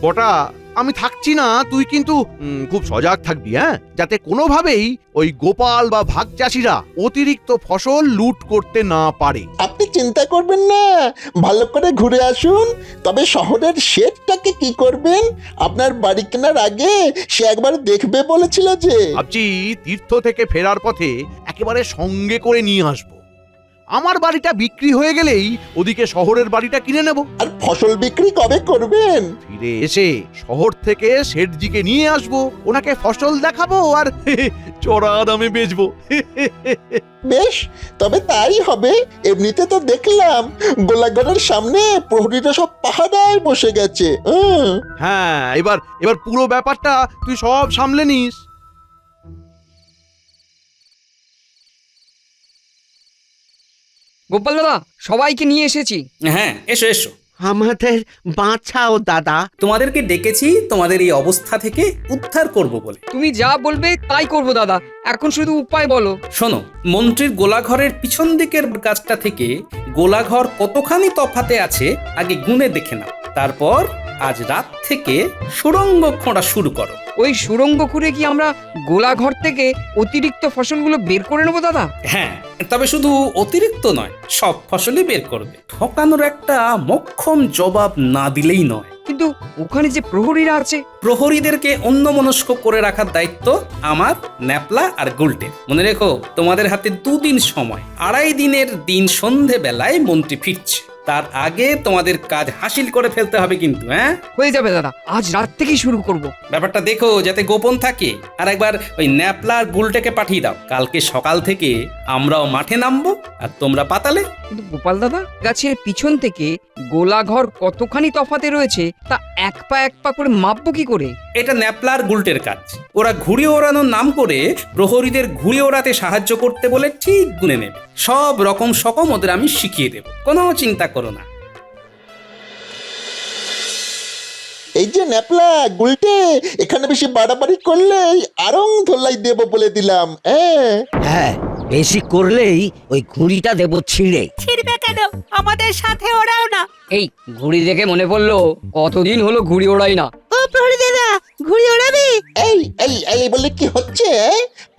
বটা, আমি থাকছি না, তুই কিন্তু খুব সজাগ থাকবি, হ্যাঁ, যাতে কোনোভাবেই ওই গোপাল বা ভাগ চাষিরা অতিরিক্ত ফসল লুট করতে না পারে।
আপনি চিন্তা করবেন না, ভালো করে ঘুরে আসুন। তবে শহরের শেঠটাকে কি করবেন? আপনার বাড়ি কেনার আগে সে একবার দেখবে বলেছিল যে।
ভাবছি তীর্থ থেকে ফেরার পথে একেবারে সঙ্গে করে নিয়ে আসবো। আমার বাড়িটা বিক্রি হয়ে গেলেই ওদিকে শহরের বাড়িটা কিনে নেব।
আর ফসল বিক্রি কবে করবেন?
ফিরে এসে শহর থেকে শেঠজিকে নিয়ে আসবো, ওনাকে ফসল দেখাবো আর চড়া দামে বেচবো।
বেশ, তবে তাই হবে। এমনিতে তো দেখলাম গোলাঘরের সামনে প্রহরীরা সব পাহারায় বসে গেছে।
হ্যাঁ, এবার পুরো ব্যাপারটা তুই সব সামলে নিস।
গোপাল দাদা, সবাইকে নিয়ে এসেছি।
হ্যাঁ, এসো এসো।
আমাদের বাঁচাও দাদা।
তোমাদেরকে ডেকেছি তোমাদের এই অবস্থা থেকে উদ্ধার করব বলে।
তুমি যা বলবে তাই করব দাদা, এখন শুধু উপায় বলো।
শোনো, মন্ত্রীর গোলাঘরের পিছন দিকের গাছটা থেকে গোলাঘর কতখানি তফাতে আছে আগে গুনে দেখে নাও। তারপর আজ রাত থেকে সুড়ঙ্গ খোঁড়া শুরু করো।
ওই সুড়ঙ্গ খুঁড়ে কি আমরা গোলাঘর থেকে অতিরিক্ত ফসলগুলো বের করে নেবো দাদা?
হ্যাঁ, তবে শুধু অতিরিক্ত নয়, সব ফসলই বের করবে। ঠকানোর একটা মোক্ষম জবাব না দিলেই নয়।
কিন্তু ওখানে যে প্রহরীরা আছে,
প্রহরীদেরকে অন্যমনস্ক করে রাখার দায়িত্ব আমার, ন্যাপলা আর গুলটে। মনে রেখো, তোমাদের হাতে 2 দিন সময়। 2.5 দিনের দিন সন্ধে বেলায় মন্ত্রী ফিরছে। তার আগে তোমাদের কাজ হাসিল করে ফেলতে হবে কিন্তু। হ্যাঁ,
হয়ে যাবে দাদা, আজ রাত থেকেই শুরু করব।
ব্যাপারটা দেখো যাতে গোপন থাকে। আর একবার ওই ন্যাপলা আর গুলটেকে পাঠিয়ে দাও। কালকে সকাল থেকে আমরাও মাঠে নামবো আর তোমরা পাতালে।
কিন্তু গোপাল দাদা, গাছের পিছন থেকে গোলাঘর কতখানি তফাতে রয়েছে তা এক পা করে মাপবো কি করে?
এটা ন্যাপলা আর গুলটের কাজ। ওরা ঘুড়ি ওড়ানোর নাম করে প্রহরীদের ঘুড়ি ওড়াতে সাহায্য করতে বলে ঠিক গুনে নেবে। সব রকম সকম ওদের আমি শিখিয়ে দেব, কোনো চিন্তা করো না।
এই যে ন্যাপলা, গুলটে, এখানে বেশি বাড়াবাড়ি করলেই আরং ধোলাই দেব বলে দিলাম।
হ্যাঁ, বেশি করলেই ওই ঘুড়িটা দেব ছিঁড়ে।
ছিড়বে কেন? আমাদের সাথে ওরাও না।
এই ঘুড়ি দেখে মনে পড়লো, কতদিন হলো ঘুড়ি ওড়াই না।
ও প্রহরী দাদা, ঘুড়ি ওড়াবি?
এই এই এই বলে কি হচ্ছে?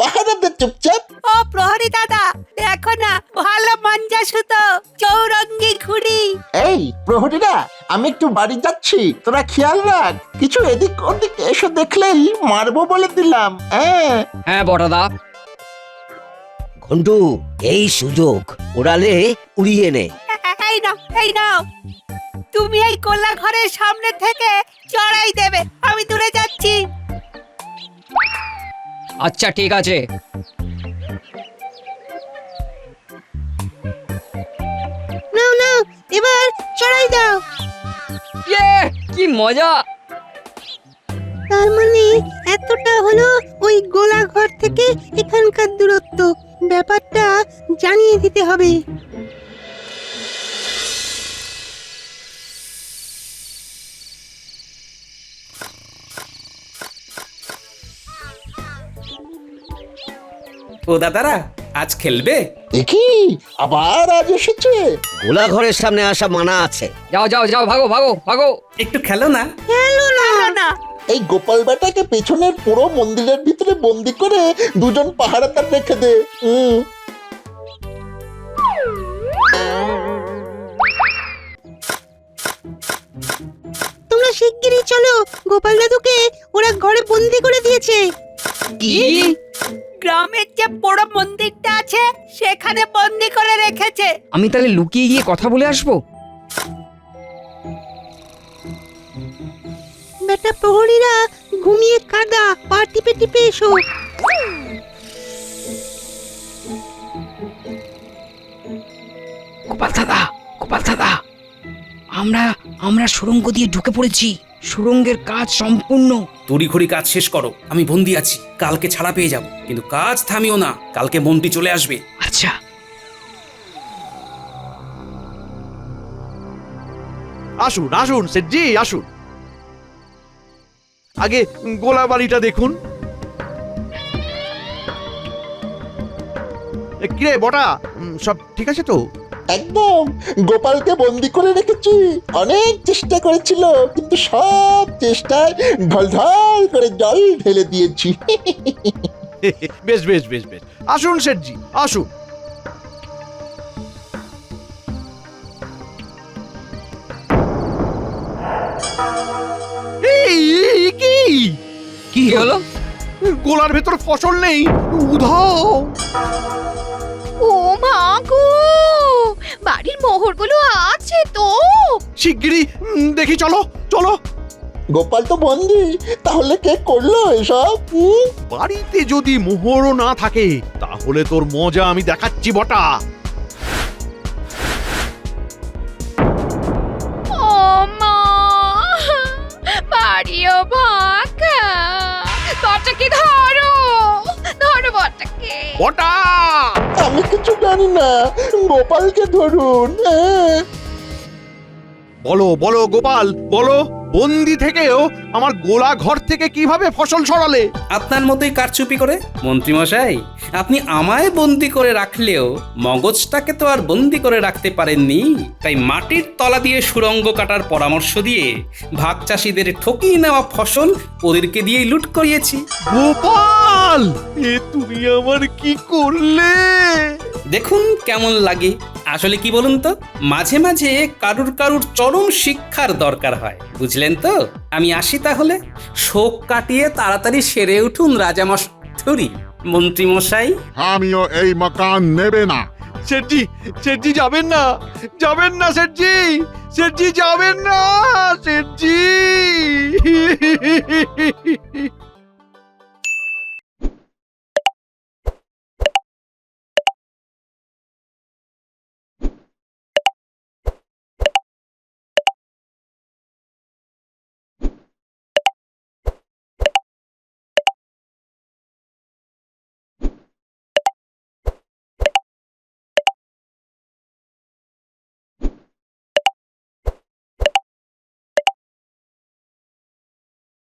পাহারাদের চুপচাপ।
ও প্রহরী দাদা, দেখো না, ভালো মঞ্জা সুতো, চৌরঙ্গি ঘুড়ি।
এই প্রহরীরা, আমি একটু বাড়ি যাচ্ছি, তোরা খেয়াল রাখ। কিছু এদিক ওদিক এসে দেখলেই মারবো বলে দিলাম।
হ্যাঁ বড়দা।
ঘন্টু, এই সুযোগ ওড়ালে উড়িয়ে নে।
এই নাও, এই নাও। তুমি এই কোলা ঘরের সামনে থেকে চড়াই দেবে, আমি দূরে যাচ্ছি।
আচ্ছা ঠিক আছে।
নাও নাও, এবার চড়াই দাও।
ইয়ে, কি মজা!
তার মানে এতটা হলো ওই গোলা ঘর থেকে এখানকার দূরত্ব। ব্যাপারটা জানিয়ে দিতে হবে।
ও দাদারা, আজ খেলবে?
দেখি আবার আজ এসেছে।
গোলাঘরের সামনে আসা মানা আছে।
যাও যাও যাও, ভাগো ভাগো ভাগো।
একটু খেলো না।
খেলো না।
এই গোপাল বেটাকে পেছনের পুরো মন্দিরের ভিতরে বন্দি করে 2জন পাহারাদার রেখে দে।
শিগগিরই চলো, গোপাল দাদুকে ওরা ঘরে বন্দি করে দিয়েছে।
কি?
গ্রামের যে বড় মন্দিরটা আছে সেখানে বন্দি করে রেখেছে।
আমি তাহলে লুকিয়ে গিয়ে কথা বলে আসবো।
বেটা প্রহরীরা ঘুমিয়ে কাদা, পা টিপে টিপে এসো।
গোপাল দাদা, আমরা সুড়ঙ্গ দিয়ে ঢুকে পড়েছি। সুড়ঙ্গের কাজ সম্পূর্ণ।
তড়িঘড়ি কাজ শেষ করো, আমি বন্দি আছি, কালকে ছাড়া পেয়ে যাব, কিন্তু কাজ থামিও না, কালকে মন্ত্রী চলে আসবে।
আচ্ছা।
আসুন আসুন সেটজি, আসুন। আগে গোলা বাড়িটা দেখুন। কিরে বটা, সব ঠিক আছে তো?
একদম, গোপালকে বন্দি করে রেখেছি। অনেক চেষ্টা করেছিল, কিন্তু সব চেষ্টায় ঢলঢল করে জল ঢেলে দিয়েছি।
বেশ বেশ বেশ বেশ, আসুন সেটজি, আসুন।
কি হলো?
গোলার ভেতর ফসল নেই, উধাও।
ও মা গো, বাড়ির মোহরগুলো আছে তো?
শিগগিরই দেখি, চলো চলো।
গোপাল তো বন্দি, তাহলে কে করলো এসব?
বাড়িতে যদি মোহরও না থাকে তাহলে তোর মজা আমি দেখাচ্ছি বটা।
ও মা, বাড়িও ফাঁকা। বটাকে ধরো, ধরো বটাকে।
বটা,
আমি কিছু জানি না, গোপালকে ধরুন।
বলো বলো গোপাল, বলো, বন্দি থেকেও আমার গোলা ঘর থেকে কিভাবে ফসল সরালে?
আপনার মতোই কারচুপি করে। মন্ত্রী মশাই, আপনি আমায় বন্দি করে রাখলেও মগজটাকে তো আর বন্দি করে রাখতে পারেননি। তাই মাটির তলা দিয়ে সুড়ঙ্গ কাটার পরামর্শ দিয়ে ভাগ চাষিদের ঠকিয়ে নেওয়া ফসল ওদেরকে দিয়েই লুট করিয়েছি।
গোপাল, এ তুমি আমার কি করলে?
দেখুন কেমন লাগে। আসলে কি বলুন তো, মাঝে মাঝে কারুর চরম শিক্ষার দরকার হয়, বুঝলেন তো? আমি আসি তাহলে, শোক কাটিয়ে তাড়াতাড়ি সেরে উঠুন রাজামশাই, মন্ত্রী মশাই।
আমিও এই মকান নেবে না।
সেটজি, সেটজি যাবেন না, যাবেন না সেটজি, সেটজি যাবেন না, সেটজি।